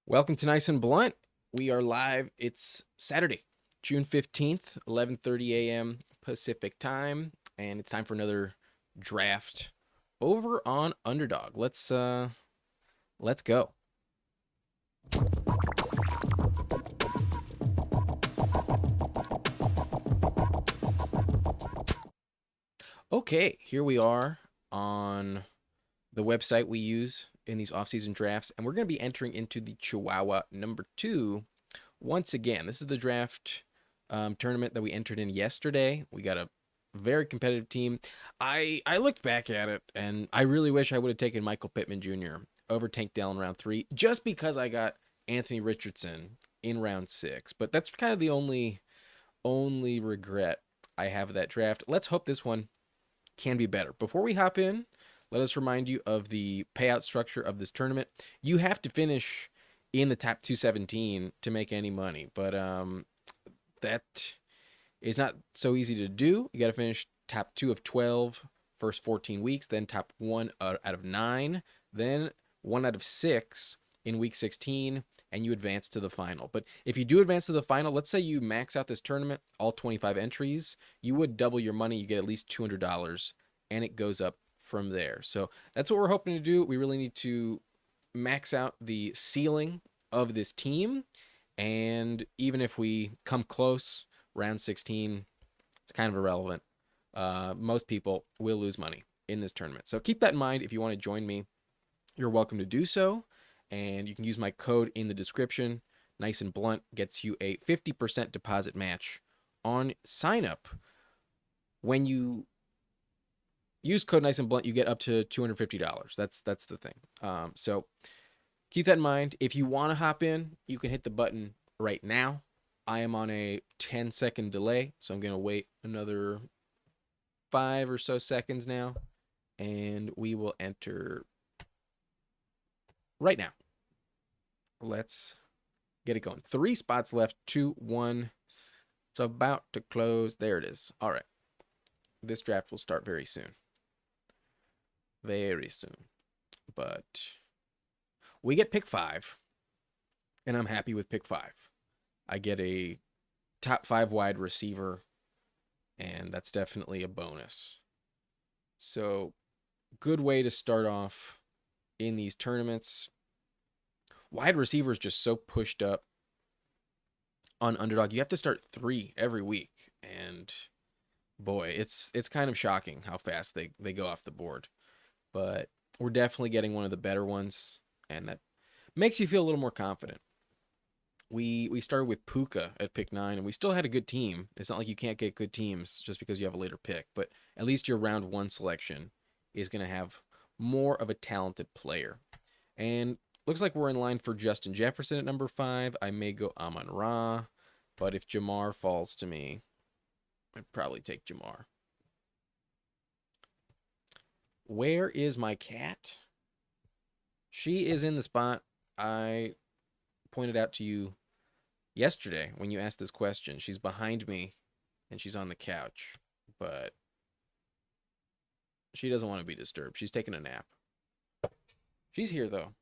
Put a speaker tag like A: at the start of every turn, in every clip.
A: Welcome to Nice and Blunt. We are live. It's Saturday, June 15th, 11:30 a.m. Pacific time, and it's time for another draft over on Underdog. Let's go. Okay, here we are on the website we use in these off-season drafts, and we're going to be entering into the Chihuahua number 2 once again. This is the draft tournament that we entered in yesterday. We got a very competitive team. I looked back at it, and I really wish I would have taken Michael Pittman Jr. over Tank Dell in round 3, just because I got Anthony Richardson in round 6. But that's kind of the only regret I have of that draft. Let's hope this one can be better. Before we hop in, let us remind you of the payout structure of this tournament. You have to finish in the top 217 to make any money, but that is not so easy to do. You got to finish top 2 of 12 first 14 weeks, then top 1 out of 9, then 1 out of 6 in week 16, and you advance to the final. But if you do advance to the final, let's say you max out this tournament, all 25 entries, you would double your money. You get at least $200, and it goes up from there. So that's what we're hoping to do. We really need to max out the ceiling of this team. And even if we come close, round 16, it's kind of irrelevant. Most people will lose money in this tournament. So keep that in mind. If you want to join me, you're welcome to do so. And you can use my code in the description. Nice and Blunt gets you a 50% deposit match on sign up. When you use code Nice and Blunt, you get up to $250. That's the thing. So keep that in mind. If you want to hop in, you can hit the button right now. I am on a 10-second delay, so I'm going to wait another 5 or so seconds now, and we will enter right now. Let's get it going. 3 spots left, 2, 1. It's about to close. There it is. All right. This draft will start very soon. Very soon. But we get pick 5, and I'm happy with pick 5. I get a top 5 wide receiver, and that's definitely a bonus. So, good way to start off in these tournaments. Wide receiver is just so pushed up on Underdog. You have to start 3 every week, and boy, it's kind of shocking how fast they go off the board. But we're definitely getting one of the better ones, and that makes you feel a little more confident. We started with Puka at pick 9, and we still had a good team. It's not like you can't get good teams just because you have a later pick, but at least your round 1 selection is going to have more of a talented player. And looks like we're in line for Justin Jefferson at number 5. I may go Amon-Ra, but if Ja'Marr falls to me, I'd probably take Ja'Marr. Where is my cat? She is in the spot I pointed out to you yesterday when you asked this question. She's behind me and she's on the couch, but she doesn't want to be disturbed. She's taking a nap. She's here though.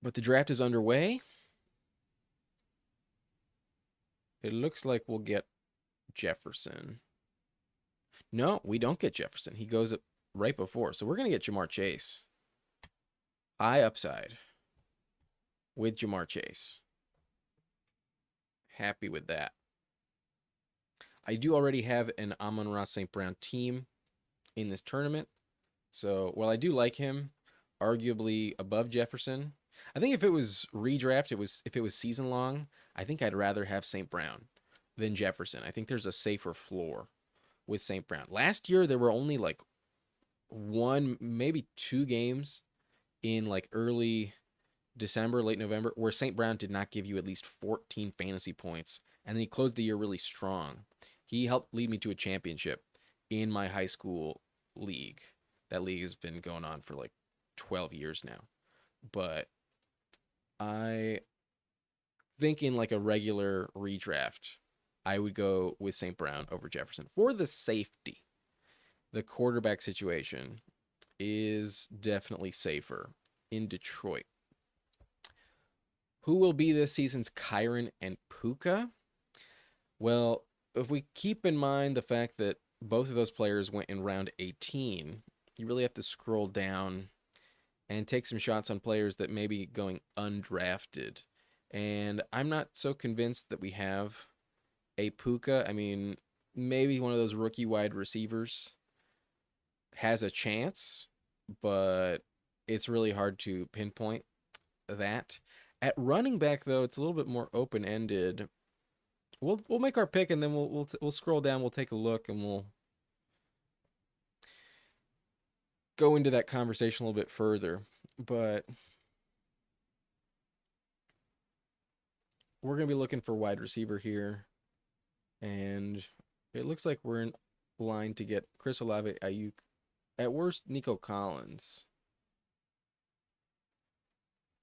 A: But the draft is underway. It looks like we'll get Jefferson. No, we don't get Jefferson. He goes up right before. So we're going to get Ja'Marr Chase. High upside with Ja'Marr Chase. Happy with that. I do already have an Amon-Ra St. Brown team in this tournament. So while I do like him, arguably above Jefferson, I think if it was redraft, if it was season long, I think I'd rather have St. Brown than Jefferson. I think there's a safer floor with St. Brown. Last year there were only like 1, maybe 2 games in like early December, late November, where St. Brown did not give you at least 14 fantasy points, and then he closed the year really strong. He helped lead me to a championship in my high school league. That league has been going on for like 12 years now. But I think in like a regular redraft, I would go with St. Brown over Jefferson for the safety. The quarterback situation is definitely safer in Detroit. Who will be this season's Kyren and Puka? Well, if we keep in mind the fact that both of those players went in round 18, you really have to scroll down and take some shots on players that may be going undrafted. And I'm not so convinced that we have a Puka. I mean, maybe one of those rookie wide receivers has a chance, but it's really hard to pinpoint that. At running back, though, it's a little bit more open ended. We'll make our pick, and then we'll scroll down. We'll take a look, and we'll go into that conversation a little bit further. But we're gonna be looking for wide receiver here, and it looks like we're in line to get Chris Olave, Ayuk, at worst Nico Collins.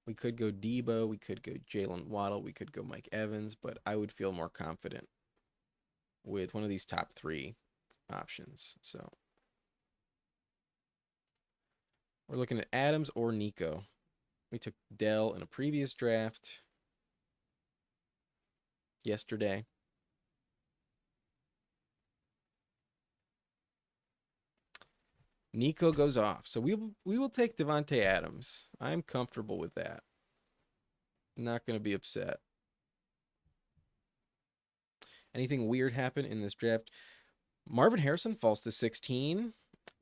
A: We could go Debo, we could go Jalen Waddle, we could go Mike Evans, but I would feel more confident with one of these top 3 options. So we're looking at Adams or Nico. We took Dell in a previous draft yesterday. Nico goes off. So we will take Davante Adams. I'm comfortable with that. Not going to be upset. Anything weird happen in this draft? Marvin Harrison falls to 16.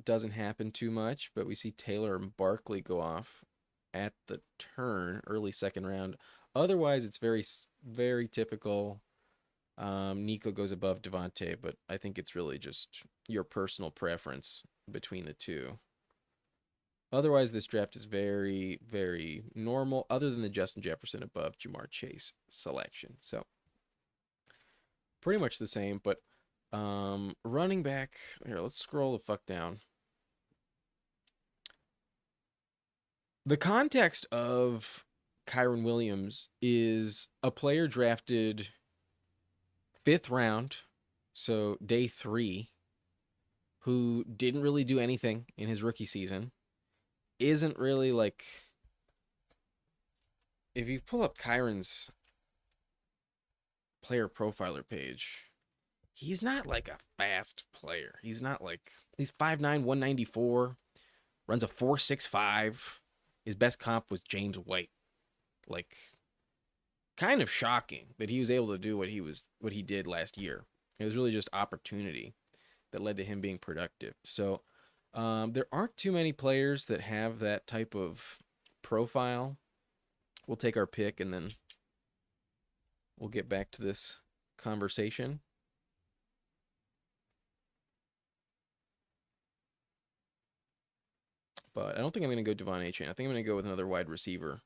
A: Doesn't happen too much, but we see Taylor and Barkley go off at the turn, early second round. Otherwise, it's very, very typical. Nico goes above Davante, but I think it's really just your personal preference between the two. Otherwise, this draft is very, very normal, other than the Justin Jefferson above Ja'Marr Chase selection. So, pretty much the same, but running back, here, let's scroll the fuck down. The context of Kyren Williams is a player drafted 5th round, so day 3, who didn't really do anything in his rookie season. Isn't really like, if you pull up Kyren's player profiler page, he's not like a fast player. He's not like, he's 5'9", 194, runs a 4.65. His best comp was James White. Like, kind of shocking that he was able to do what he did last year. It was really just opportunity that led to him being productive. So there aren't too many players that have that type of profile. We'll take our pick and then we'll get back to this conversation. But I don't think I'm going to go Devon Achane. I think I'm going to go with another wide receiver.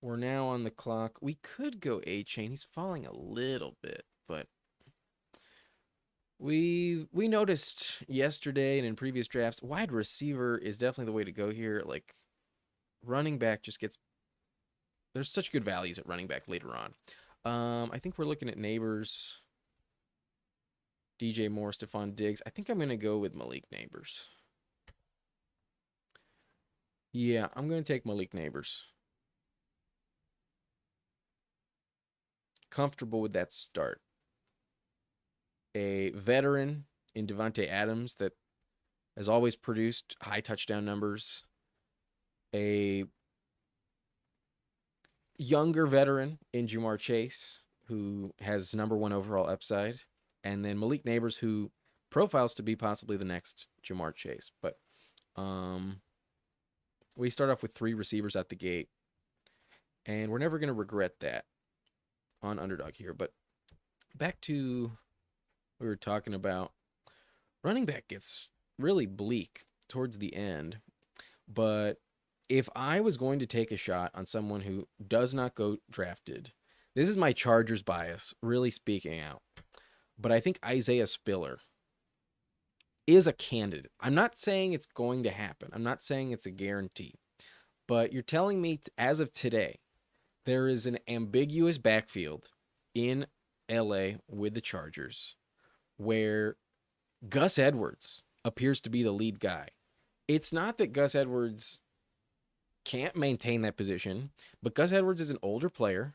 A: We're now on the clock. We could go Achane. He's falling a little bit, but we noticed yesterday and in previous drafts, wide receiver is definitely the way to go here. Like, running back just gets, there's such good values at running back later on. I think we're looking at Neighbors, DJ Moore, Stephon Diggs. I think I'm going to go with Malik Neighbors. Yeah, I'm going to take Malik Neighbors. Comfortable with that start. A veteran in Davante Adams that has always produced high touchdown numbers. A younger veteran in Ja'Marr Chase, who has #1 overall upside. And then Malik Neighbors, who profiles to be possibly the next Ja'Marr Chase. But we start off with 3 receivers at the gate. And we're never going to regret that on Underdog here. But back to what we were talking about. Running back gets really bleak towards the end. But if I was going to take a shot on someone who does not go drafted, this is my Chargers bias really speaking out. But I think Isaiah Spiller is a candidate. I'm not saying it's going to happen. I'm not saying it's a guarantee. But you're telling me, as of today, there is an ambiguous backfield in LA with the Chargers, where Gus Edwards appears to be the lead guy. It's not that Gus Edwards can't maintain that position, but Gus Edwards is an older player.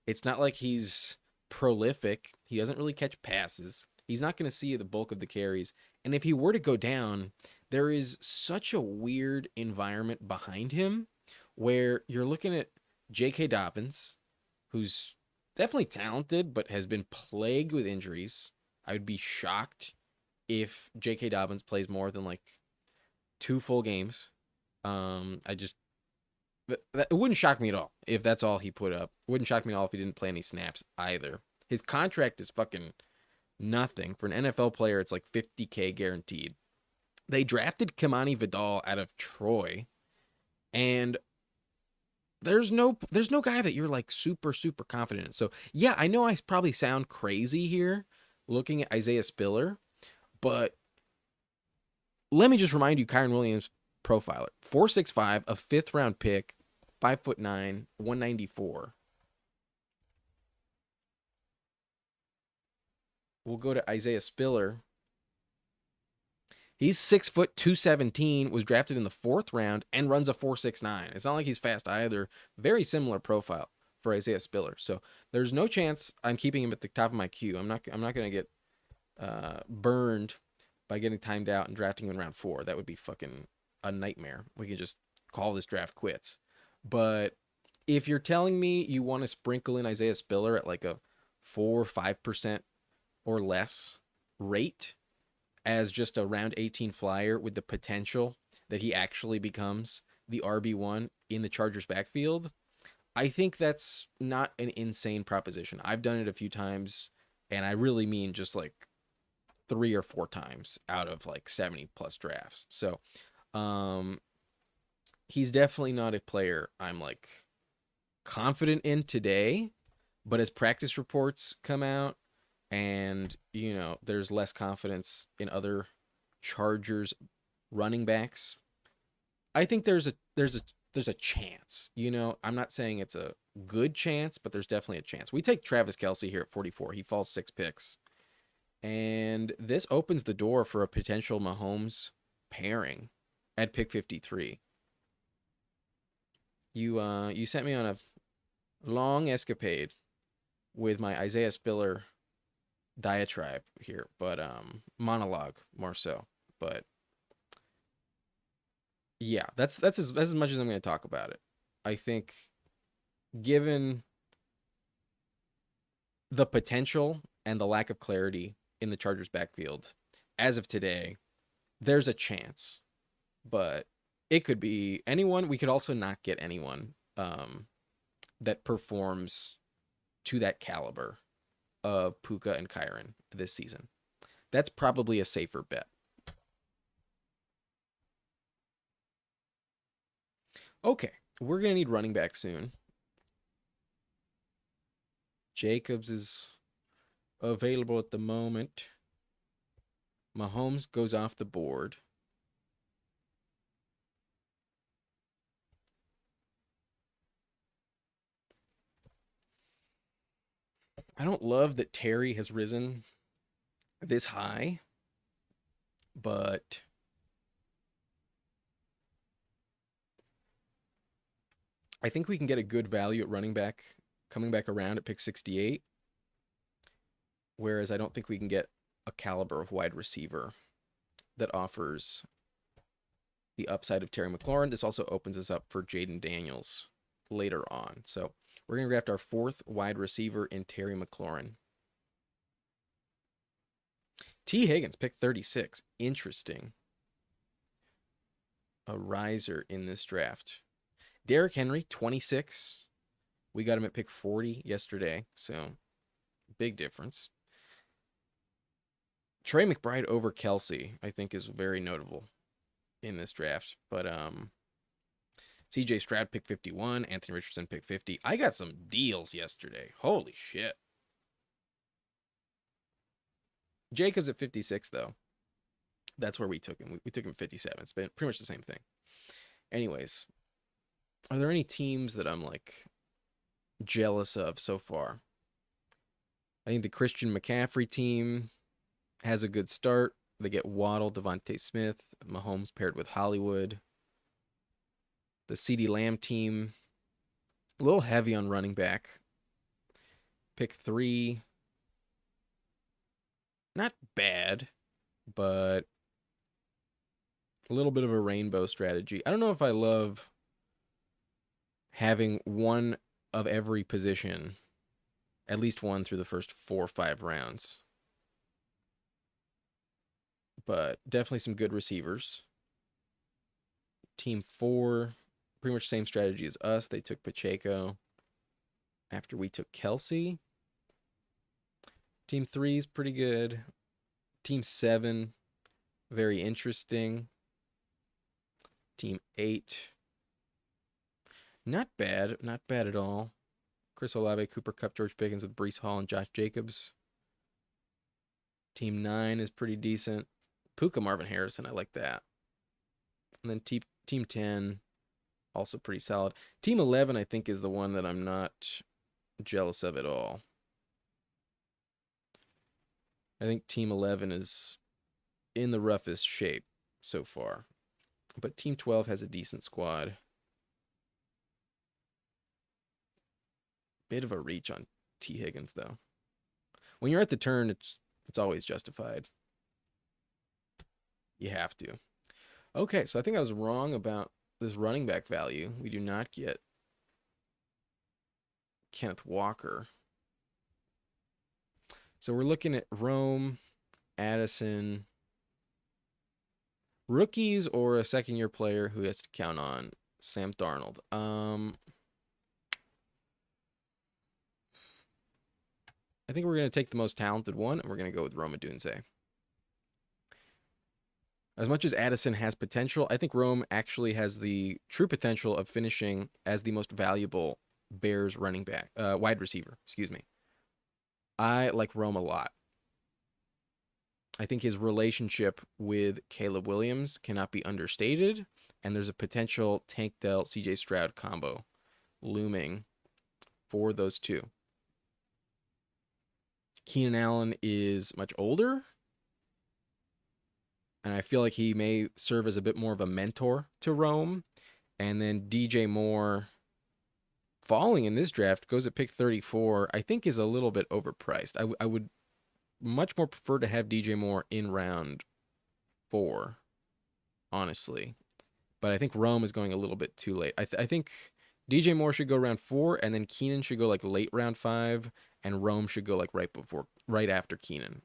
A: It's not like he's prolific. He doesn't really catch passes. He's not going to see the bulk of the carries. And if he were to go down, there is such a weird environment behind him where you're looking at J.K. Dobbins, who's definitely talented, but has been plagued with injuries. I would be shocked if J.K. Dobbins plays more than like 2 full games. I just it wouldn't shock me at all if that's all he put up. It wouldn't shock me at all if he didn't play any snaps either. His contract is fucking nothing. For an NFL player, it's like $50K guaranteed. They drafted Kimani Vidal out of Troy, and there's no guy that you're like super confident in. So yeah, I know I probably sound crazy here looking at Isaiah Spiller, but let me just remind you Kyren Williams profiler. 4.65, a 5th-round pick, 5'9", 194. We'll go to Isaiah Spiller. He's 6 foot 217, was drafted in the 4th round, and runs a 4.69. It's not like he's fast either. Very similar profile for Isaiah Spiller. So there's no chance I'm keeping him at the top of my queue. I'm not going to get burned by getting timed out and drafting him in round 4. That would be fucking a nightmare. We could just call this draft quits. But if you're telling me you want to sprinkle in Isaiah Spiller at like a 4 or 5% or less rate as just a round 18 flyer with the potential that he actually becomes the RB1 in the Chargers backfield, I think that's not an insane proposition. I've done it a few times, and I really mean just like 3 or 4 times out of like 70 plus drafts. So he's definitely not a player I'm like confident in today, but as practice reports come out and there's less confidence in other Chargers running backs, I think there's a chance. I'm not saying it's a good chance, but there's definitely a chance. We take Travis Kelce here at 44. He falls 6 picks. And this opens the door for a potential Mahomes pairing at pick 53. You sent me on a long escapade with my Isaiah Spiller diatribe here, but monologue more so. But yeah, that's as much as I'm going to talk about it. I think given the potential and the lack of clarity in the Chargers backfield as of today, there's a chance, but it could be anyone. We could also not get anyone that performs to that caliber of Puka and Kyren this season. That's probably a safer bet. Okay, we're going to need running back soon. Jacobs is available at the moment. Mahomes goes off the board. I don't love that Terry has risen this high, but I think we can get a good value at running back coming back around at pick 68, whereas I don't think we can get a caliber of wide receiver that offers the upside of Terry McLaurin. This also opens us up for Jaden Daniels later on. So we're going to draft our 4th wide receiver in Terry McLaurin. T. Higgins, pick 36. Interesting. A riser in this draft. Derrick Henry, 26. We got him at pick 40 yesterday, so big difference. Trey McBride over Kelce, I think, is very notable in this draft. But CJ Stroud, pick 51. Anthony Richardson, pick 50. I got some deals yesterday. Holy shit. Jacobs at 56, though. That's where we took him. We took him 57. It's been pretty much the same thing. Anyways, are there any teams that I'm like jealous of so far? I think the Christian McCaffrey team has a good start. They get Waddle, Devontae Smith, Mahomes paired with Hollywood. The CeeDee Lamb team, a little heavy on running back. Pick 3, not bad, but a little bit of a rainbow strategy. I don't know if I love having one of every position, at least one through the first 4 or 5 rounds. But definitely some good receivers. Team 4, pretty much same strategy as us. They took Pacheco after we took Kelsey. Team 3 is pretty good. Team 7, very interesting. Team 8, not bad. Not bad at all. Chris Olave, Cooper Kupp, George Pickens with Breece Hall and Josh Jacobs. Team 9 is pretty decent. Puka, Marvin Harrison, I like that. And then Team 10, also pretty solid. Team 11, I think, is the one that I'm not jealous of at all. I think Team 11 is in the roughest shape so far. But Team 12 has a decent squad. Bit of a reach on T. Higgins, though. When you're at the turn, it's always justified. You have to. Okay, so I think I was wrong about this running back value. We do not get Kenneth Walker. So we're looking at Rome, Addison, rookies, or a second-year player who has to count on. Sam Darnold. I think we're going to take the most talented one, and we're going to go with Rome Odunze. As much as Addison has potential, I think Rome actually has the true potential of finishing as the most valuable Bears running back, wide receiver, excuse me. I like Rome a lot. I think his relationship with Caleb Williams cannot be understated, and there's a potential Tank Dell CJ Stroud combo looming for those two. Keenan Allen is much older, and I feel like he may serve as a bit more of a mentor to Rome. And then DJ Moore, falling in this draft, goes at pick 34, I think is a little bit overpriced. I would much more prefer to have DJ Moore in round 4, honestly. But I think Rome is going a little bit too late. I think DJ Moore should go round 4, and then Keenan should go like late round 5, and Rome should go like right after Keenan.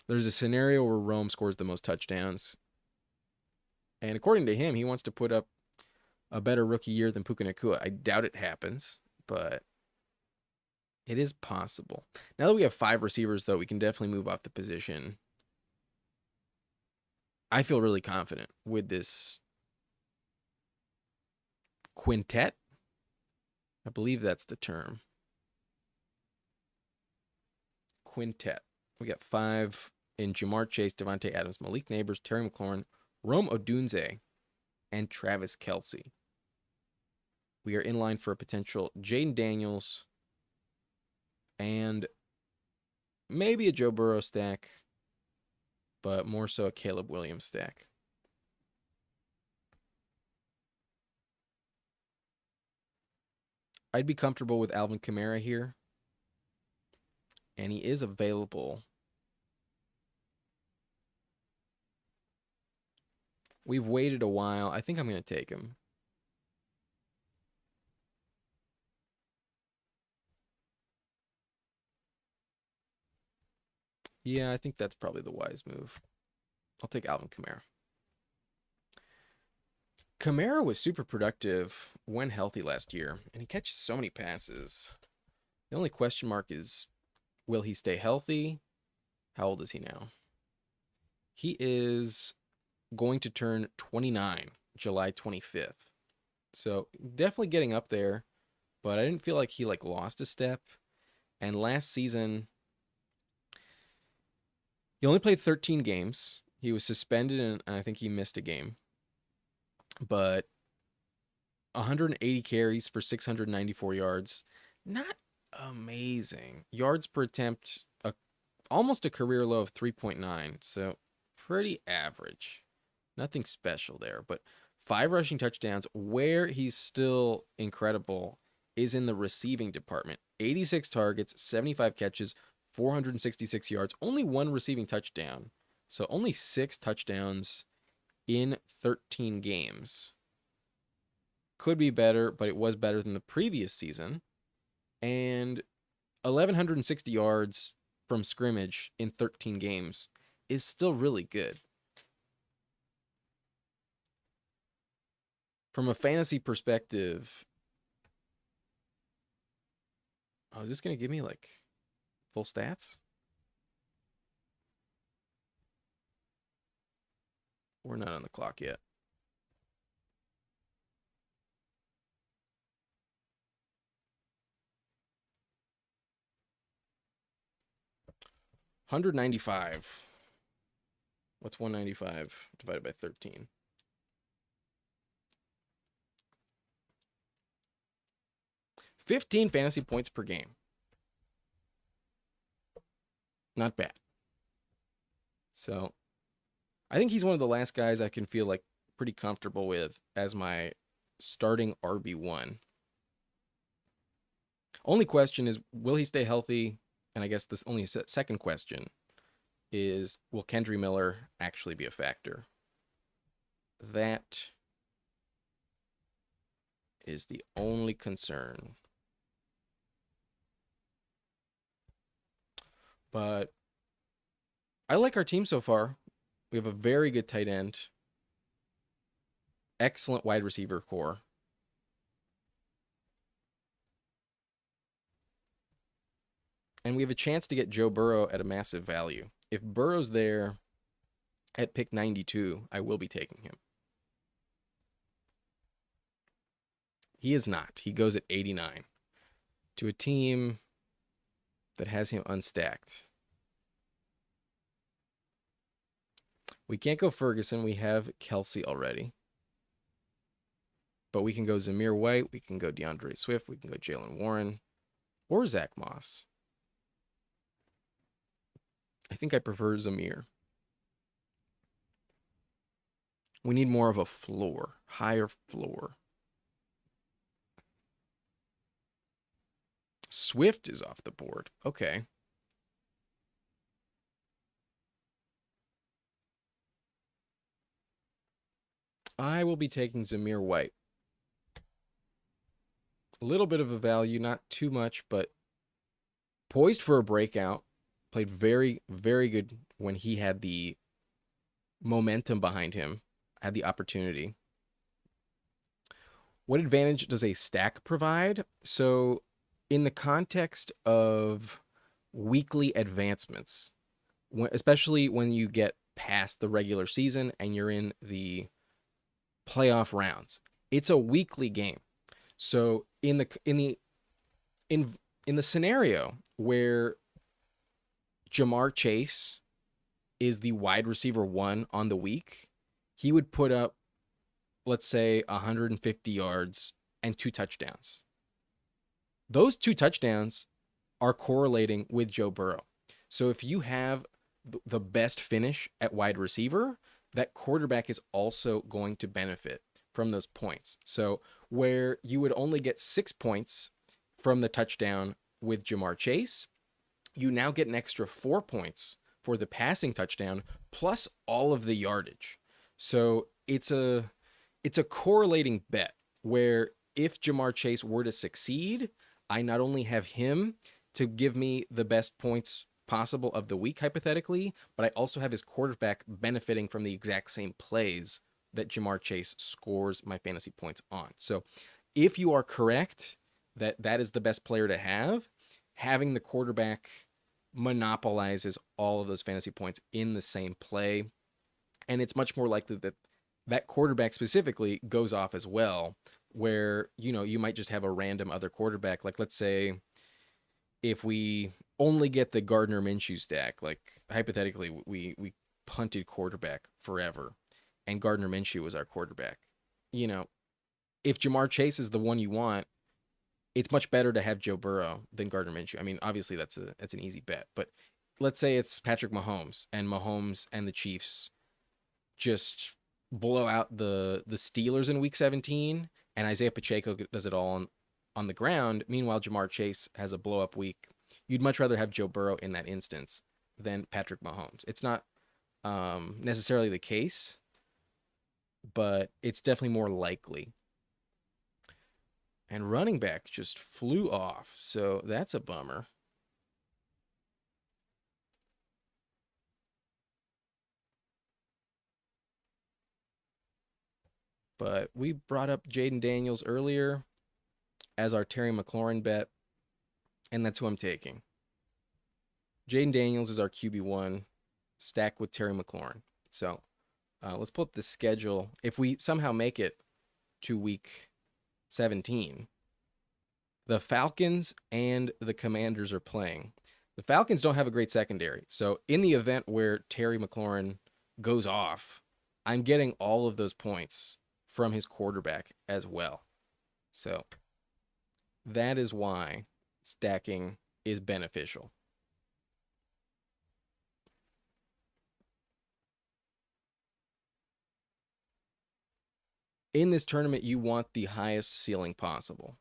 A: There's a scenario where Rome scores the most touchdowns, and according to him, he wants to put up a better rookie year than Puka Nacua. I doubt it happens, but it is possible. Now that we have 5 receivers, though, we can definitely move off the position. I feel really confident with this quintet. I believe that's the term. Quintet. We got 5 in Jamar Chase, Devontae Adams, Malik Nabers, Terry McLaurin, Rome Odunze, and Travis Kelce. We are in line for a potential Jaden Daniels and maybe a Joe Burrow stack, but more so a Caleb Williams stack. I'd be comfortable with Alvin Kamara here, and he is available. We've waited a while. I think I'm going to take him. Yeah, I think that's probably the wise move. I'll take Alvin Kamara. Kamara was super productive when healthy last year, and he catches so many passes. The only question mark is, will he stay healthy? How old is he now? He is going to turn 29, July 25th. So definitely getting up there, but I didn't feel like he lost a step. And last season, he only played 13 games. He was suspended, and I think he missed a game. But 180 carries for 694 yards. Not amazing. Yards per attempt, almost a career low of 3.9. So pretty average. Nothing special there. But 5 rushing touchdowns. Where he's still incredible is in the receiving department. 86 targets, 75 catches, 466 yards, only 1 receiving touchdown. So only 6 touchdowns in 13 games. Could be better, but it was better than the previous season. And 1,160 yards from scrimmage in 13 games is still really good. From a fantasy perspective, is this going to give me like full stats? We're not on the clock yet. $195. What's 195 divided by 13? 15 fantasy points per game. Not bad. So I think he's one of the last guys I can feel like pretty comfortable with as my starting RB1. Only question is, will he stay healthy? And I guess this only second question is, will Kendre Miller actually be a factor? That is the only concern. But I like our team so far. We have a very good tight end, excellent wide receiver core. And we have a chance to get Joe Burrow at a massive value. If Burrow's there at pick 92, I will be taking him. He is not. He goes at 89 to a team that has him unstacked. We can't go Ferguson. We have Kelsey already. But we can go Zamir White. We can go DeAndre Swift. We can go Jaylen Warren or Zach Moss. I think I prefer Zamir. We need more of a floor, higher floor. Swift is off the board. Okay. I will be taking Zamir White. A little bit of a value, not too much, but poised for a breakout. Played very, very good when he had the momentum behind him, had the opportunity. What advantage does a stack provide? So, in the context of weekly advancements, especially when you get past the regular season and you're in the playoff rounds, it's a weekly game. So in the scenario where Ja'Marr Chase is the wide receiver 1 on the week, he would put up, let's say, 150 yards and 2 touchdowns. Those 2 touchdowns are correlating with Joe Burrow. So if you have the best finish at wide receiver, that quarterback is also going to benefit from those points. So where you would only get 6 points from the touchdown with Ja'Marr Chase, you now get an extra 4 points for the passing touchdown plus all of the yardage. So it's a correlating bet where if Ja'Marr Chase were to succeed, I not only have him to give me the best points possible of the week, hypothetically, but I also have his quarterback benefiting from the exact same plays that Ja'Marr Chase scores my fantasy points on. So if you are correct that that is the best player to have, having the quarterback monopolizes all of those fantasy points in the same play. And it's much more likely that that quarterback specifically goes off as well, where, you might just have a random other quarterback. Like, let's say if we only get the Gardner Minshew stack, like hypothetically, we punted quarterback forever and Gardner Minshew was our quarterback. If Ja'Marr Chase is the one you want, it's much better to have Joe Burrow than Gardner Minshew. I mean, obviously that's an easy bet, but let's say it's Patrick Mahomes and the Chiefs just blow out the Steelers in week 17 and Isaiah Pacheco does it all on the ground. Meanwhile, Jamar Chase has a blow up week. You'd much rather have Joe Burrow in that instance than Patrick Mahomes. It's not necessarily the case, but it's definitely more likely. And running back just flew off, so that's a bummer. But we brought up Jaden Daniels earlier as our Terry McLaurin bet, and that's who I'm taking. Jaden Daniels is our QB1, stacked with Terry McLaurin. So let's pull up the schedule. If we somehow make it to week 17, the Falcons and the Commanders are playing. The Falcons don't have a great secondary. So in the event where Terry McLaurin goes off, I'm getting all of those points from his quarterback as well. So that is why stacking is beneficial. In this tournament, you want the highest ceiling possible.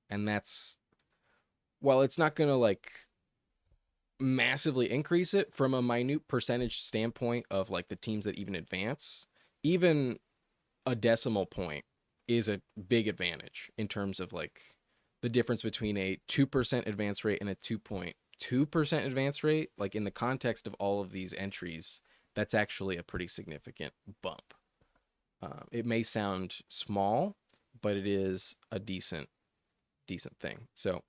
A: And that's, while it's not going to like massively increase it from a minute percentage standpoint of like the teams that even advance, even a decimal point is a big advantage in terms of like the difference between a 2% advance rate and a 2.2% advance rate. Like in the context of all of these entries, that's actually a pretty significant bump. It may sound small, but it is a decent thing. So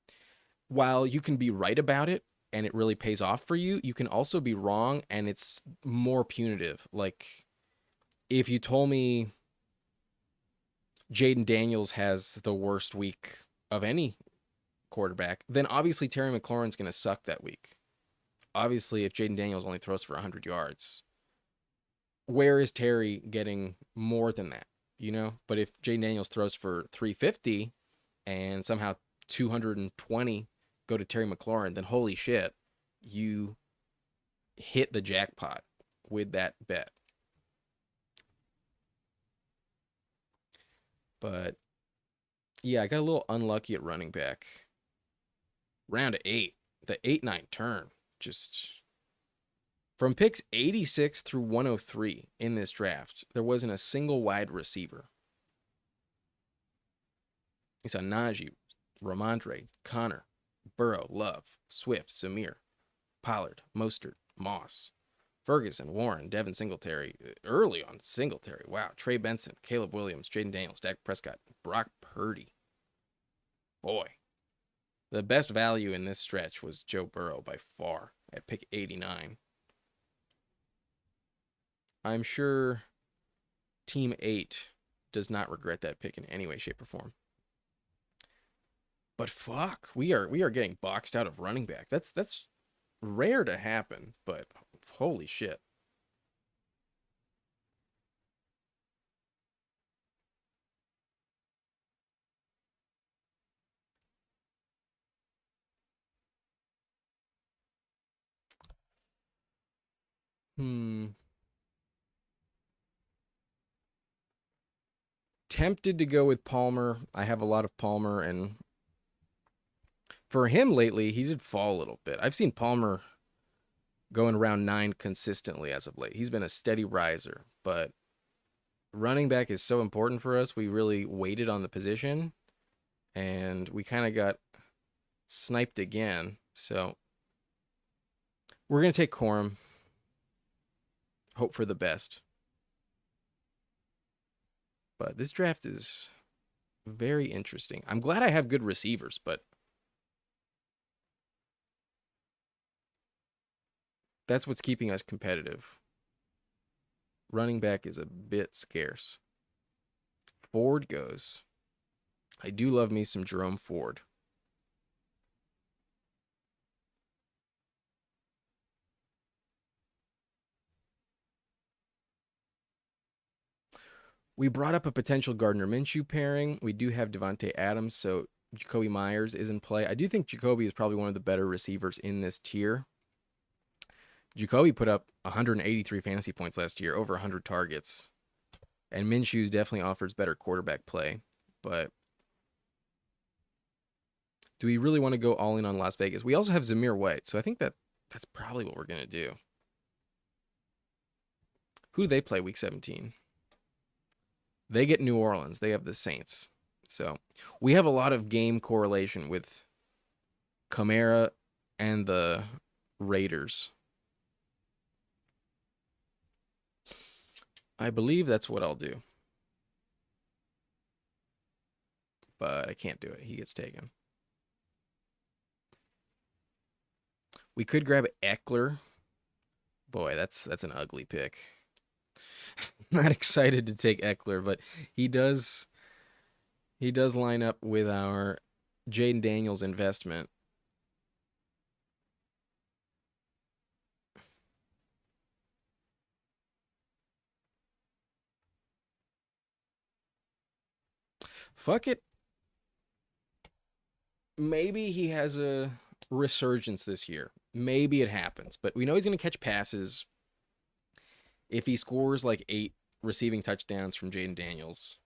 A: while you can be right about it and it really pays off for you, you can also be wrong and it's more punitive. Like if you told me Jaden Daniels has the worst week of any quarterback, then obviously Terry McLaurin's going to suck that week. Obviously, if Jaden Daniels only throws for 100 yards, where is Terry getting more than that? You know, but if Jaden Daniels throws for 350 and somehow 220 go to Terry McLaurin, then holy shit, you hit the jackpot with that bet. But yeah, I got a little unlucky at running back. Round 8, the 8-9 turn, just from picks 86 through 103 in this draft, there wasn't a single wide receiver. You saw Najee, Ramondre, Connor, Burrow, Love, Swift, Samir, Pollard, Mostert, Moss, Ferguson, Warren, Devin Singletary, early on Singletary. Wow. Trey Benson, Caleb Williams, Jaden Daniels, Dak Prescott, Brock Purdy. Boy. The best value in this stretch was Joe Burrow by far at pick 89. I'm sure Team 8 does not regret that pick in any way, shape, or form. But fuck, we are getting boxed out of running back. That's rare to happen, but holy shit. Tempted to go with Palmer. I have a lot of Palmer, and for him lately, he did fall a little bit. I've seen Palmer going around 9 consistently as of late. He's been a steady riser, but running back is so important for us. We really waited on the position, and we kind of got sniped again. So we're going to take Corum. Hope for the best. But this draft is very interesting. I'm glad I have good receivers, but that's what's keeping us competitive. Running back is a bit scarce. Ford goes. I do love me some Jerome Ford. We brought up a potential Gardner Minshew pairing. We do have Devontae Adams, so Jacoby Myers is in play. I do think Jacoby is probably one of the better receivers in this tier. Jacoby put up 183 fantasy points last year, over 100 targets. And Minshew definitely offers better quarterback play. But do we really want to go all in on Las Vegas? We also have Zamir White, so I think that's probably what we're going to do. Who do they play week 17? They get New Orleans. They have the Saints. So we have a lot of game correlation with Kamara and the Raiders. I believe that's what I'll do. But I can't do it. He gets taken. We could grab Eckler. Boy, that's an ugly pick. Not excited to take Eckler, but he does line up with our Jaden Daniels investment. Fuck it. Maybe he has a resurgence this year. Maybe it happens, but we know he's going to catch passes. If he scores like 8 receiving touchdowns from Jaden Daniels,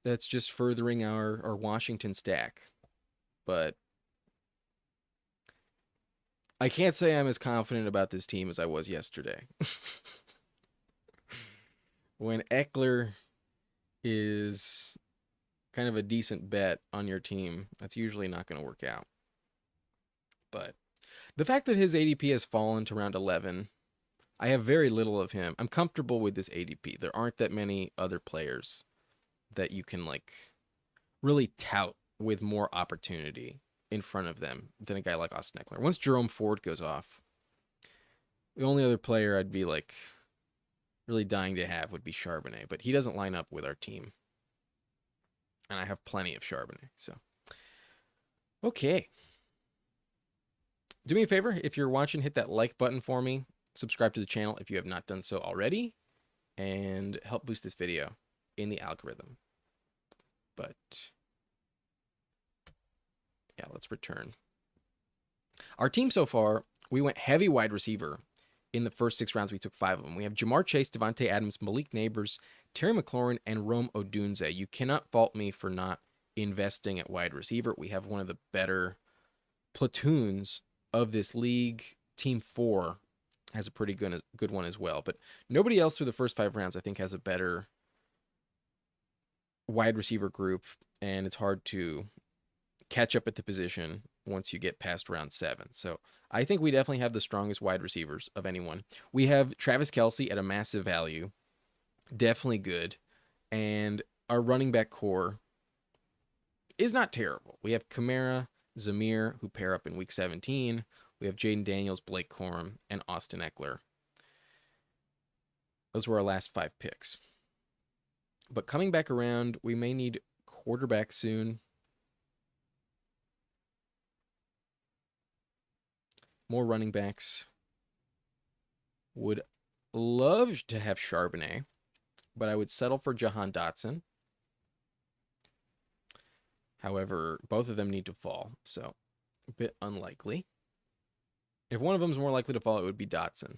A: that's just furthering our Washington stack. But I can't say I'm as confident about this team as I was yesterday. When Eckler is kind of a decent bet on your team, that's usually not going to work out. But the fact that his ADP has fallen to around 11, I have very little of him. I'm comfortable with this ADP. There aren't that many other players that you can really tout with more opportunity in front of them than a guy like Austin Eckler. Once Jerome Ford goes off, the only other player I'd be really dying to have would be Charbonnet, but he doesn't line up with our team. And I have plenty of Charbonnet, so. Okay. Do me a favor, if you're watching, hit that like button for me. Subscribe to the channel if you have not done so already. And help boost this video in the algorithm. But, yeah, let's return. Our team so far, we went heavy wide receiver. In the first 6 rounds, we took 5 of them. We have Jamar Chase, Devontae Adams, Malik Neighbors, Terry McLaurin, and Rome Odunze. You cannot fault me for not investing at wide receiver. We have one of the better platoons of this league. Team 4 has a pretty good one as well. But nobody else through the first 5 rounds, I think, has a better wide receiver group. And it's hard to catch up at the position once you get past round 7. So I think we definitely have the strongest wide receivers of anyone. We have Travis Kelce at a massive value. Definitely good. And our running back core is not terrible. We have Kamara, Zamir, who pair up in week 17. We have Jaden Daniels, Blake Corum, and Austin Eckler. Those were our last 5 picks. But coming back around, we may need quarterback soon. More running backs. Would love to have Charbonnet, but I would settle for Jahan Dotson. However, both of them need to fall, so a bit unlikely. If one of them is more likely to fall, it would be Dotson.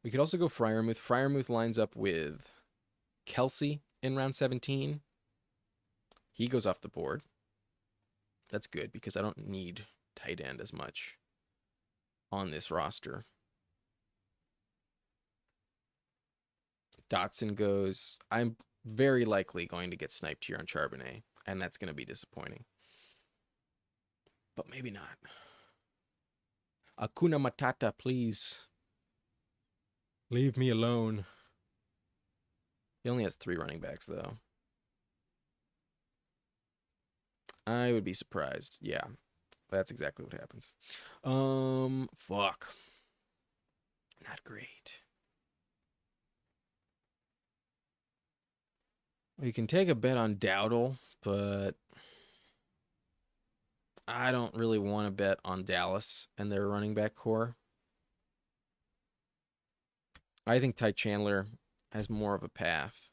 A: We could also go Freiermuth. Freiermuth lines up with Kelce in round 17. He goes off the board. That's good because I don't need tight end as much on this roster. Dotson goes. I'm very likely going to get sniped here on Charbonnet, and that's going to be disappointing. But maybe not. Akuna Matata, please. Leave me alone. He only has 3 running backs, though. I would be surprised. Yeah, that's exactly what happens. Fuck. Not great. We can take a bet on Dowdle, but I don't really want to bet on Dallas and their running back core. I think Ty Chandler has more of a path.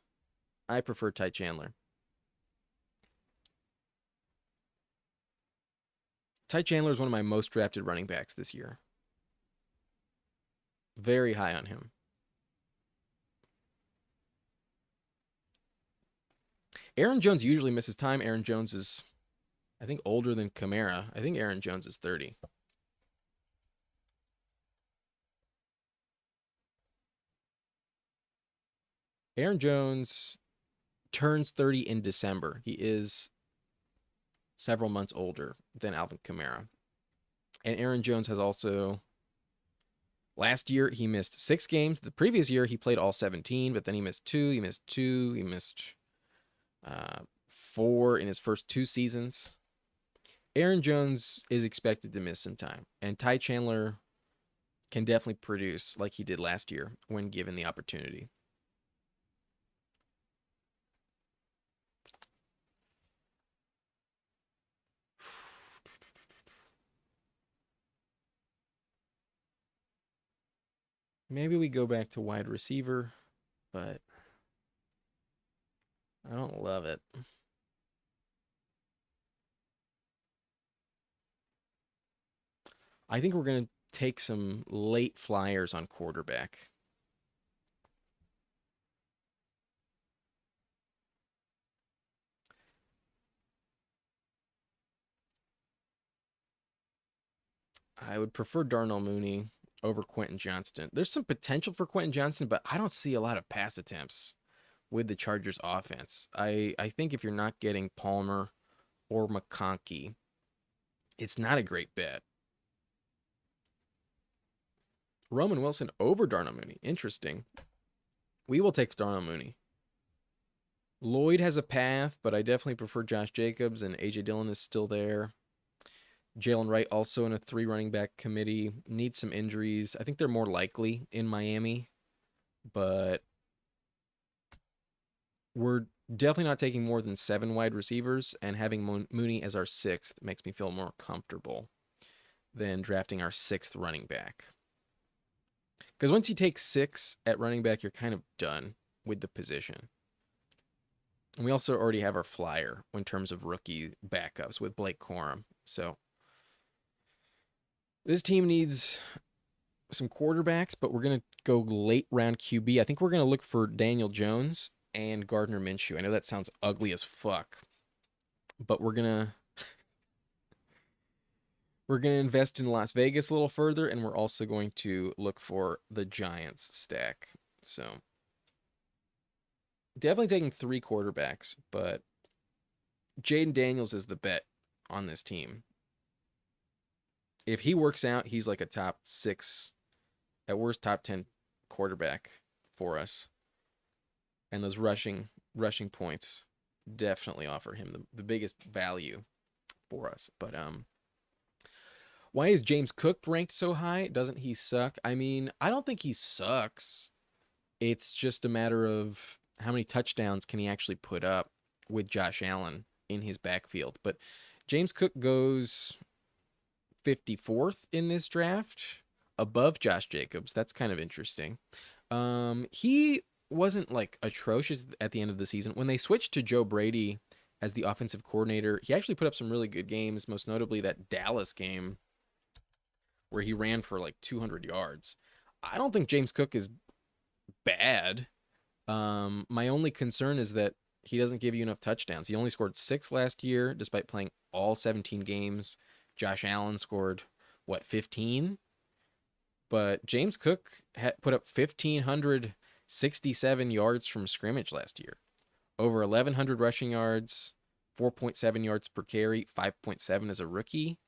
A: I prefer Ty Chandler. Ty Chandler is one of my most drafted running backs this year. Very high on him. Aaron Jones usually misses time. Aaron Jones is, I think, older than Kamara. I think Aaron Jones is 30. Aaron Jones turns 30 in December. He is several months older than Alvin Kamara. And Aaron Jones has also, last year, he missed 6 games. The previous year, he played all 17, but then he missed two, he missed 4 in his first 2 seasons. Aaron Jones is expected to miss some time, and Ty Chandler can definitely produce like he did last year when given the opportunity. Maybe we go back to wide receiver, but I don't love it. I think we're going to take some late flyers on quarterback. I would prefer Darnell Mooney over Quentin Johnston. There's some potential for Quentin Johnston, but I don't see a lot of pass attempts with the Chargers offense. I think if you're not getting Palmer or McConkey, it's not a great bet. Roman Wilson over Darnell Mooney. Interesting. We will take Darnell Mooney. Lloyd has a path, but I definitely prefer Josh Jacobs, and A.J. Dillon is still there. Jalen Wright also in a 3 running back committee. Needs some injuries. I think they're more likely in Miami, but we're definitely not taking more than 7 wide receivers, and having Mooney as our 6th makes me feel more comfortable than drafting our 6th running back. Because once you take 6 at running back, you're kind of done with the position. And we also already have our flyer in terms of rookie backups with Blake Corum. So this team needs some quarterbacks, but we're going to go late round QB. I think we're going to look for Daniel Jones and Gardner Minshew. I know that sounds ugly as fuck, but we're going to invest in Las Vegas a little further, and we're also going to look for the Giants stack. So definitely taking 3 quarterbacks, but Jaden Daniels is the bet on this team. If he works out, he's like a top 6, at worst top 10 quarterback for us. And those rushing points definitely offer him the biggest value for us. But why is James Cook ranked so high? Doesn't he suck? I mean, I don't think he sucks. It's just a matter of how many touchdowns can he actually put up with Josh Allen in his backfield. But James Cook goes 54th in this draft, above Josh Jacobs. That's kind of interesting. He wasn't like atrocious at the end of the season. When they switched to Joe Brady as the offensive coordinator, he actually put up some really good games, most notably that Dallas game where he ran for like 200 yards. I don't think James Cook is bad. My only concern is that he doesn't give you enough touchdowns. He only scored 6 last year, despite playing all 17 games. Josh Allen scored, 15? But James Cook put up 1,567 yards from scrimmage last year. Over 1,100 rushing yards, 4.7 yards per carry, 5.7 as a rookie.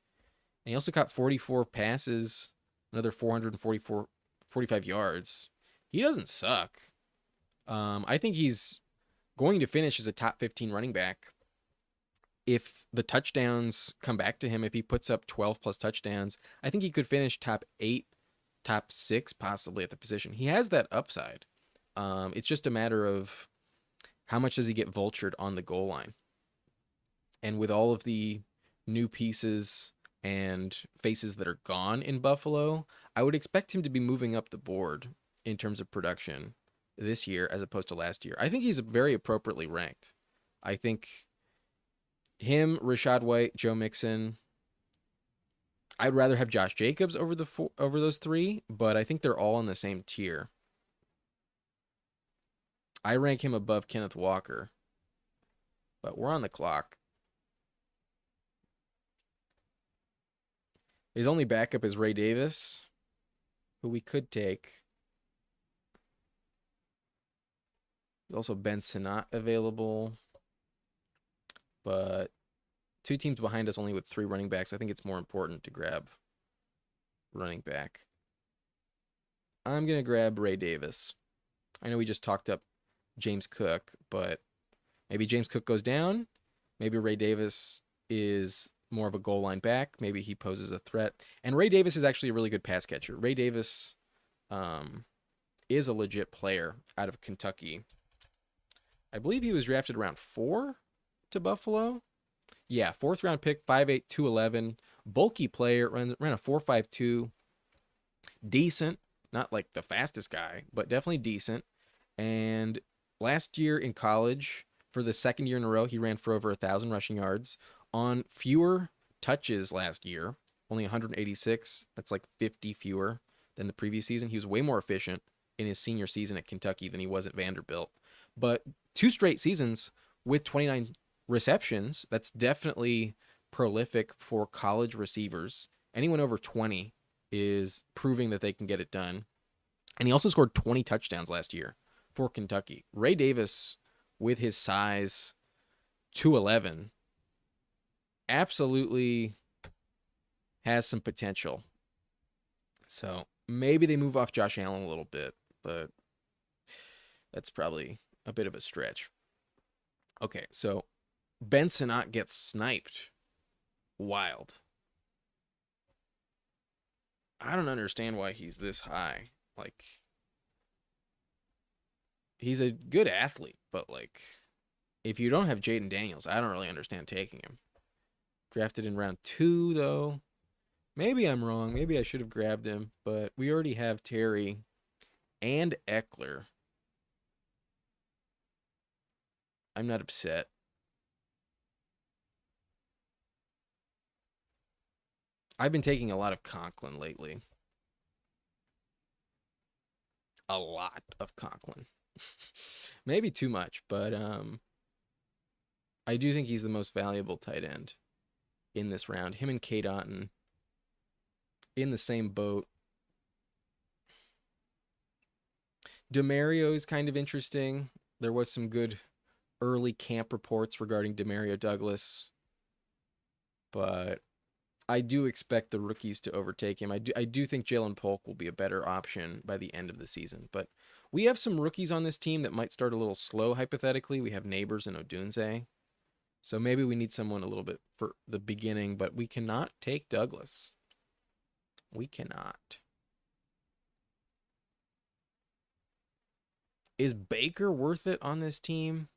A: And he also caught 44 passes, another 45 yards. He doesn't suck. I think he's going to finish as a top 15 running back if the touchdowns come back to him. If he puts up 12 plus touchdowns, I think he could finish top 8, top 6 possibly at the position. He has that upside. It's just a matter of how much does he get vultured on the goal line. And with all of the new pieces and faces that are gone in Buffalo, I would expect him to be moving up the board in terms of production this year as opposed to last year. I think he's very appropriately ranked. I think him, Rashad White, Joe Mixon. I'd rather have Josh Jacobs over over those three, but I think they're all in the same tier. I rank him above Kenneth Walker, but we're on the clock. His only backup is Ray Davis, who we could take. There's also Ben Sinnott available, but two teams behind us only with 3 running backs. I think it's more important to grab running back. I'm going to grab Ray Davis. I know we just talked up James Cook, but maybe James Cook goes down. Maybe Ray Davis is more of a goal line back. Maybe he poses a threat. And Ray Davis is actually a really good pass catcher. Ray Davis is a legit player out of Kentucky. I believe he was drafted around 4 to Buffalo. Yeah, 4th round pick, 5'8", 211. Bulky player, ran a 4.52. Decent. Not like the fastest guy, but definitely decent. And last year in college, for the second year in a row, he ran for over 1,000 rushing yards on fewer touches last year, only 186. That's like 50 fewer than the previous season. He was way more efficient in his senior season at Kentucky than he was at Vanderbilt. But 2 straight seasons with 29 receptions, that's definitely prolific for college receivers. Anyone over 20 is proving that they can get it done. And he also scored 20 touchdowns last year for Kentucky. Ray Davis, with his size, 211, absolutely has some potential. So maybe they move off Josh Allen a little bit, but that's probably a bit of a stretch. Okay, so Ben Sinnott gets sniped. Wild. I don't understand why he's this high. Like, he's a good athlete, but like, if you don't have Jaden Daniels, I don't really understand taking him. Drafted in round 2, though. Maybe I'm wrong. Maybe I should have grabbed him, but we already have Terry and Eckler. I'm not upset. I've been taking a lot of Conklin lately. A lot of Conklin. Maybe too much, but I do think he's the most valuable tight end in this round. Him and Cade Otton in the same boat. DeMario is kind of interesting. There was some good early camp reports regarding DeMario Douglas, but I do expect the rookies to overtake him. I do think Jalen Polk will be a better option by the end of the season, but we have some rookies on this team that might start a little slow, hypothetically. We have Neighbors and Odunze, so maybe we need someone a little bit for the beginning, but we cannot take Douglas. We cannot. Is Baker worth it on this team?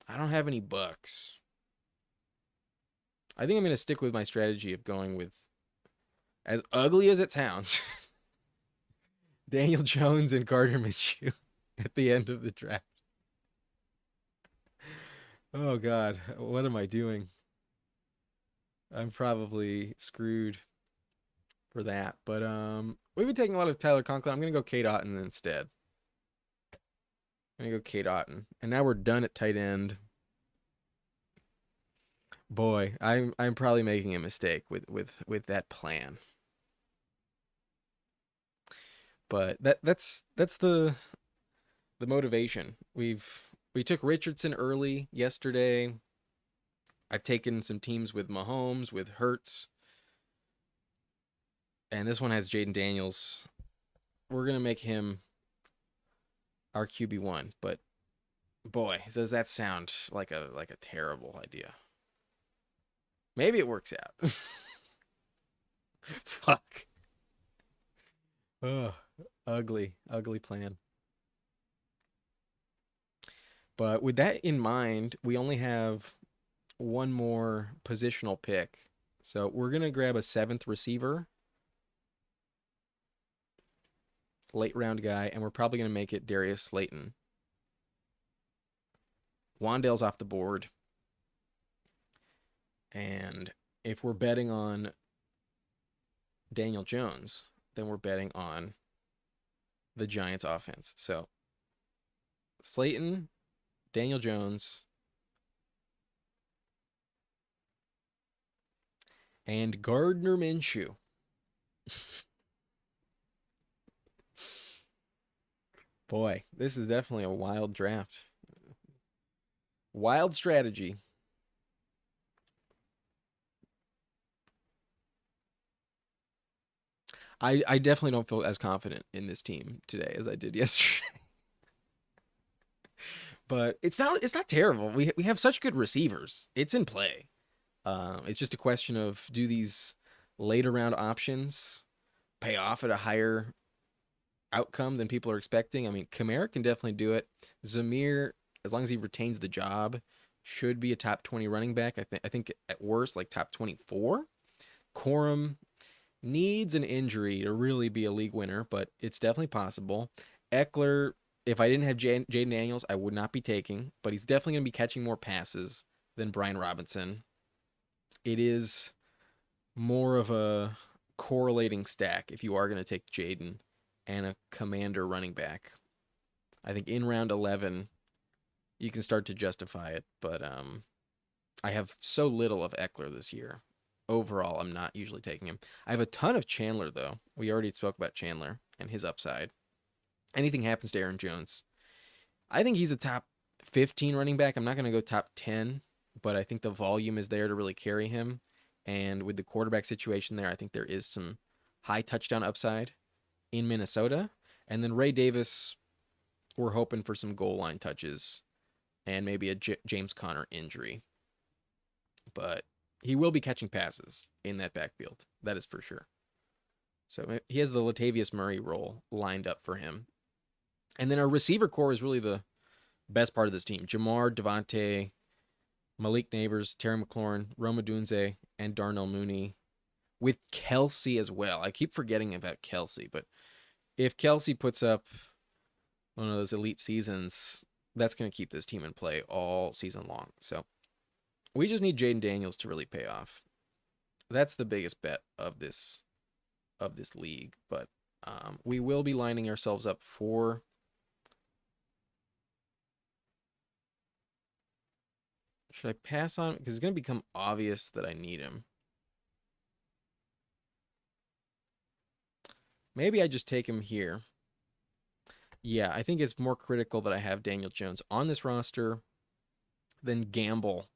A: I don't have any bucks. I think I'm going to stick with my strategy of going with, as ugly as it sounds, Daniel Jones and Gardner Minshew at the end of the draft. Oh, God. What am I doing? I'm probably screwed for that. But we've been taking a lot of Tyler Conklin. I'm going to go Cade Otton instead. I'm going to go Cade Otton. And now we're done at tight end. Boy, I'm probably making a mistake with that plan. But that's the motivation. We took Richardson early yesterday. I've taken some teams with Mahomes, with Hurts. And this one has Jaden Daniels. We're going to make him our QB1, but boy, does that sound like a terrible idea. Maybe it works out. Fuck. Ugh, ugly plan. But with that in mind, we only have one more positional pick. So we're going to grab a 7th receiver. late round guy, and we're probably going to make it Darius Slayton. Wandale's off the board. And if we're betting on Daniel Jones, then we're betting on the Giants offense. So Slayton, Daniel Jones, and Gardner Minshew. Boy, this is definitely a wild draft. Wild strategy. I definitely don't feel as confident in this team today as I did yesterday. But it's not terrible. We have such good receivers. It's in play. It's just a question of, do these later round options pay off at a higher outcome than people are expecting? I mean, Kamara can definitely do it. Zamir, as long as he retains the job, should be a top 20 running back. I think at worst like top 24. Corum needs an injury to really be a league winner, but it's definitely possible. Eckler, if I didn't have Jaden Daniels, I would not be taking, but he's definitely going to be catching more passes than Brian Robinson. It is more of a correlating stack if you are going to take Jaden and a commander running back. I think in round 11, you can start to justify it, but I have so little of Eckler this year. Overall, I'm not usually taking him. I have a ton of Chandler, though. We already spoke about Chandler and his upside. Anything happens to Aaron Jones, I think he's a top 15 running back. I'm not going to go top 10, but I think the volume is there to really carry him. And with the quarterback situation there, I think there is some high touchdown upside in Minnesota. And then Ray Davis, we're hoping for some goal line touches and maybe a James Conner injury. But he will be catching passes in that backfield. That is for sure. So he has the Latavius Murray role lined up for him. And then our receiver core is really the best part of this team. Jamar, Devontae, Malik Neighbors, Terry McLaurin, Rome Odunze, and Darnell Mooney, with Kelsey as well. I keep forgetting about Kelsey, but if Kelsey puts up one of those elite seasons, that's going to keep this team in play all season long. So we just need Jaden Daniels to really pay off. That's the biggest bet of this league, but we will be lining ourselves up for should I pass on? Because it's going to become obvious that I need him. Maybe I just take him here. Yeah, I think it's more critical that I have Daniel Jones on this roster than gamble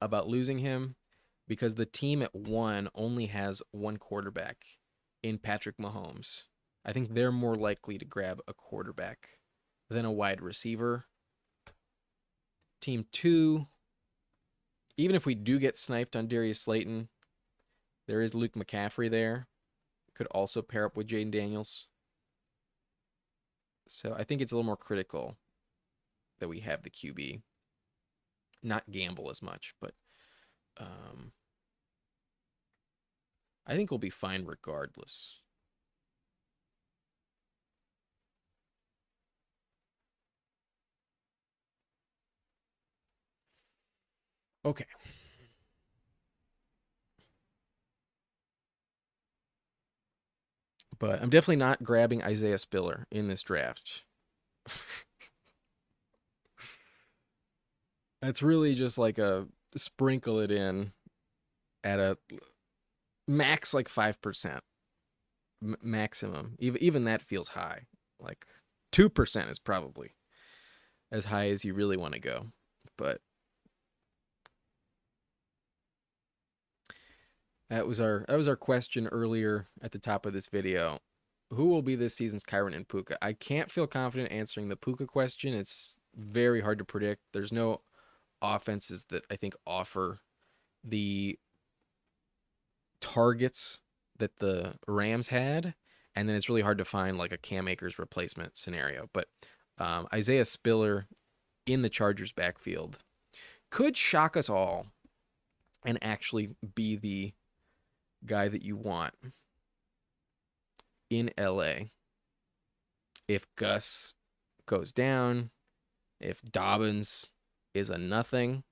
A: about losing him, because the team at 1 only has one quarterback in Patrick Mahomes. I think they're more likely to grab a quarterback than a wide receiver. Team 2, even if we do get sniped on Darius Slayton, there is Luke McCaffrey there. Could also pair up with Jaden Daniels. So I think it's a little more critical that we have the QB. Not gamble as much, but I think we'll be fine regardless. Okay. But I'm definitely not grabbing Isaiah Spiller in this draft. That's really just like a sprinkle it in at a max like 5%. Maximum. Even that feels high. Like 2% is probably as high as you really want to go. But that was our question earlier at the top of this video. Who will be this season's Kyren and Puka? I can't feel confident answering the Puka question. It's very hard to predict. There's no offenses that I think offer the targets that the Rams had, and then it's really hard to find like a Cam Akers replacement scenario. But Isaiah Spiller in the Chargers backfield could shock us all and actually be the guy that you want in LA. If Gus goes down, if Dobbins is a nothing,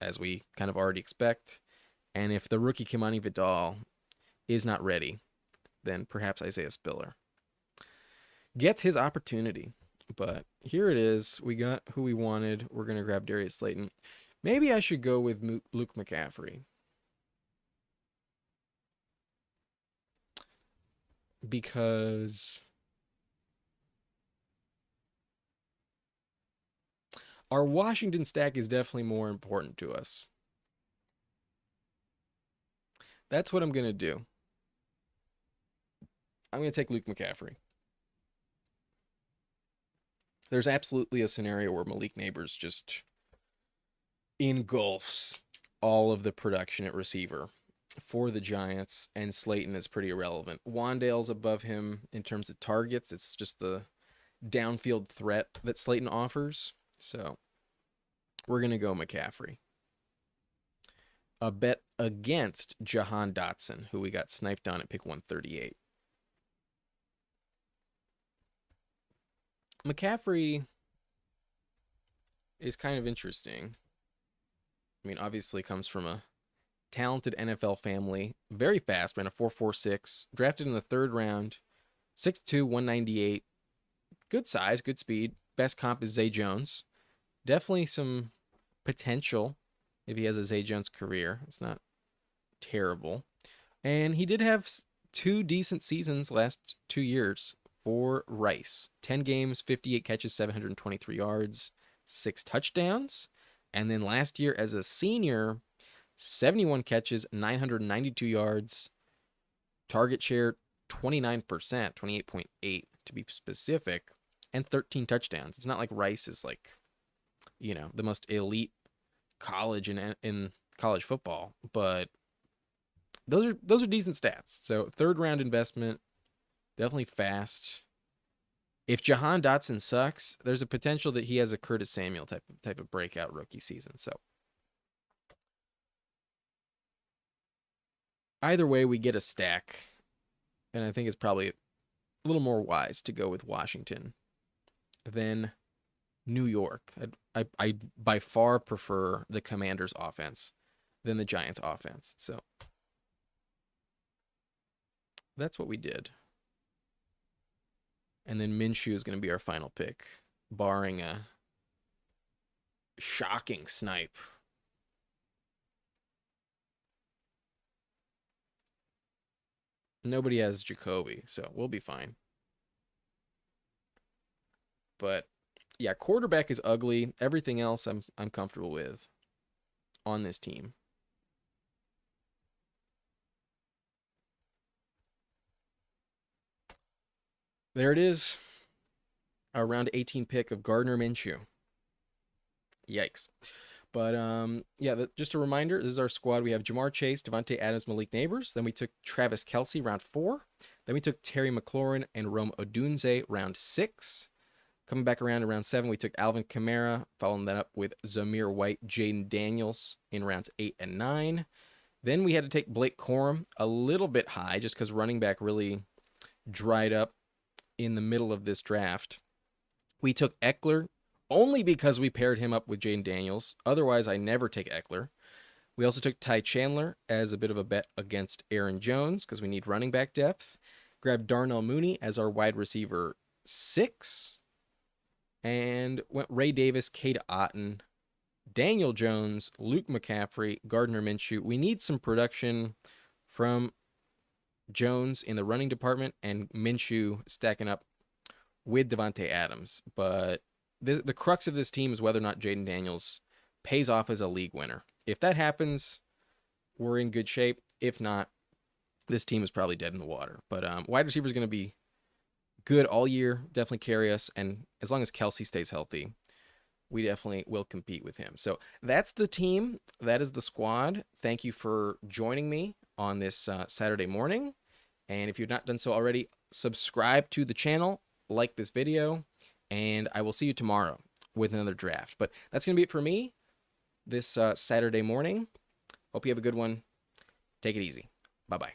A: as we kind of already expect, and if the rookie Kimani Vidal is not ready, then perhaps Isaiah Spiller gets his opportunity. But here it is. We got who we wanted. We're going to grab Darius Slayton. Maybe I should go with Luke McCaffrey. Because our Washington stack is definitely more important to us. That's what I'm going to do. I'm going to take Luke McCaffrey. There's absolutely a scenario where Malik Nabers just engulfs all of the production at receiver for the Giants, and Slayton is pretty irrelevant. Wandale's above him in terms of targets. It's just the downfield threat that Slayton offers. So we're going to go McCaffrey. A bet against Jahan Dotson, who we got sniped on at pick 138. McCaffrey is kind of interesting. I mean, obviously comes from a talented NFL family, very fast, ran a 4.46, drafted in the 3rd round, 6'2", 198, good size, good speed. Best comp is Zay Jones. Definitely some potential if he has a Zay Jones career. It's not terrible. And he did have 2 decent seasons last 2 years for Rice. 10 games, 58 catches, 723 yards, 6 touchdowns. And then last year as a senior, 71 catches, 992 yards, target share 29%, 28.8 to be specific, and 13 touchdowns. It's not like Rice is like, the most elite college in college football, but those are decent stats. So 3rd round investment, definitely fast. If Jahan Dotson sucks, there's a potential that he has a Curtis Samuel type of breakout rookie season. So either way, we get a stack, and I think it's probably a little more wise to go with Washington than New York. I by far prefer the Commanders' offense than the Giants' offense. So that's what we did. And then Minshew is going to be our final pick, barring a shocking snipe. Nobody has Jacoby, so we'll be fine. But yeah, quarterback is ugly. Everything else I'm comfortable with on this team. There it is. Our round 18 pick of Gardner Minshew. Yikes. But yeah, just a reminder, this is our squad. We have Ja'Marr Chase, Davante Adams, Malik Nabers. Then we took Travis Kelce, round 4. Then we took Terry McLaurin and Rome Odunze, round 6. Coming back around in round 7, we took Alvin Kamara, following that up with Zamir White, Jaden Daniels in rounds 8 and 9. Then we had to take Blake Corum a little bit high just because running back really dried up in the middle of this draft. We took Eckler only because we paired him up with Jaden Daniels. Otherwise, I never take Eckler. We also took Ty Chandler as a bit of a bet against Aaron Jones because we need running back depth. Grabbed Darnell Mooney as our wide receiver 6. And went Ray Davis, Cade Otton, Daniel Jones, Luke McCaffrey, Gardner Minshew. We need some production from Jones in the running department and Minshew stacking up with Davante Adams. But the crux of this team is whether or not Jaden Daniels pays off as a league winner. If that happens, we're in good shape. If not, this team is probably dead in the water. But wide receiver is going to be good all year, definitely carry us. And as long as Kelce stays healthy, we definitely will compete with him. So that's the team. That is the squad. Thank you for joining me on this Saturday morning. And if you've not done so already, subscribe to the channel, like this video, and I will see you tomorrow with another draft. But that's going to be it for me this Saturday morning. Hope you have a good one. Take it easy. Bye-bye.